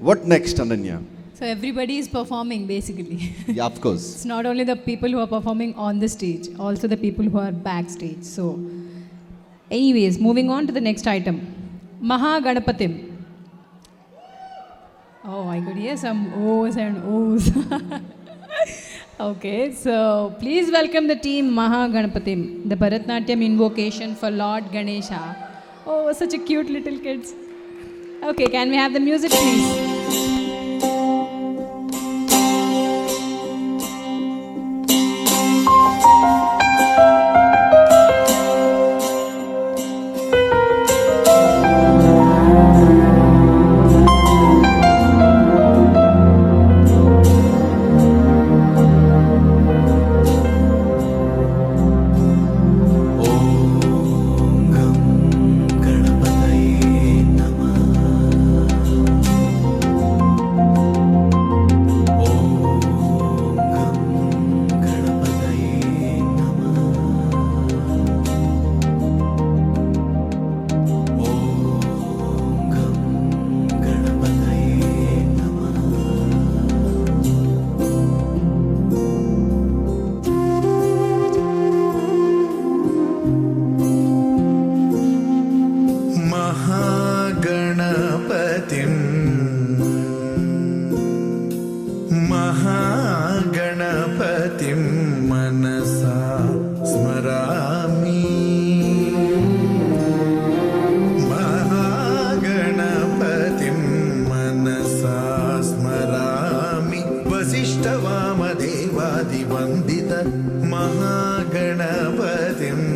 What next, Ananya? So everybody is performing basically. Yeah, of course. It's not only the people who are performing on the stage, also the people who are backstage. So anyways, moving on to the next item. Mahaganapatim. Oh, I could hear some O's and O's. Okay, so please welcome the team Mahaganapatim, the Bharatnatyam invocation for Lord Ganesha. Oh, such a cute little kids. Okay, can we have the music please? महागणपतिं मनसा स्मरामि महागणपतिं मनसा स्मरामि वसिष्ठवामदेवादिवन्दित महागणपतिम्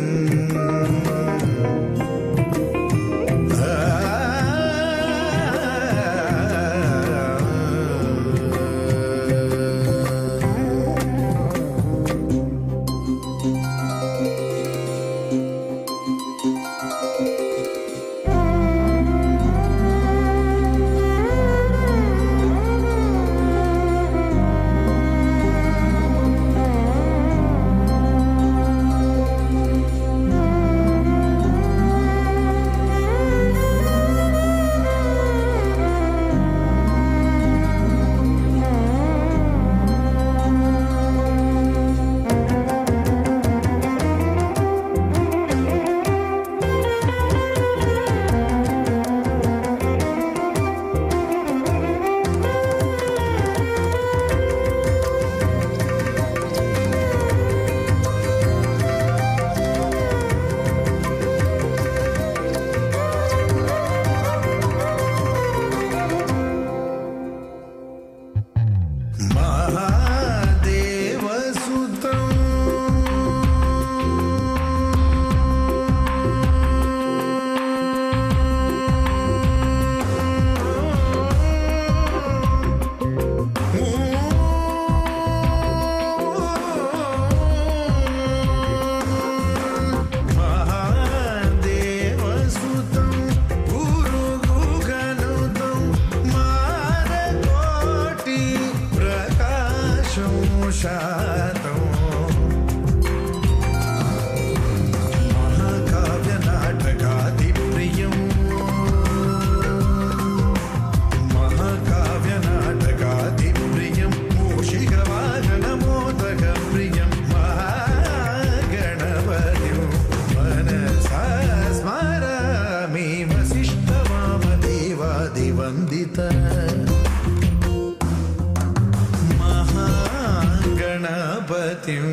महागणपतिं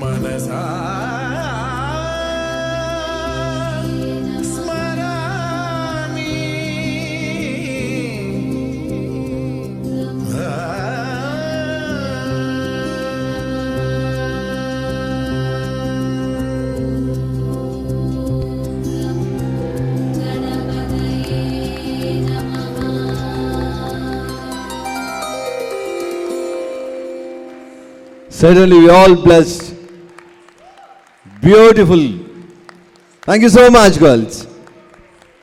मनसा स्मरामि Certainly, we all blessed. Beautiful. Thank you so much, girls.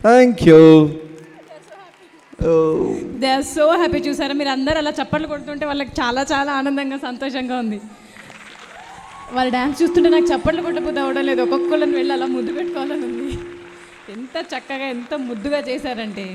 Thank you. Oh. They are so happy. చూసారా మీరు అందరూ అలా చప్పట్లు కొడుతుంటే వాళ్ళకి చాలా చాలా ఆనందంగా సంతోషంగా ఉంది. వాళ్ళ డ్యాన్స్ చూస్తుంటే నాకు చప్పట్లు కొట్టకపోతే అవడం లేదు. ఒక్కొక్కళ్ళని వెళ్ళి అలా ముద్దు పెట్టుకోవాలని ఉంది. ఎంత చక్కగా ఎంత ముద్దుగా చేశారంటే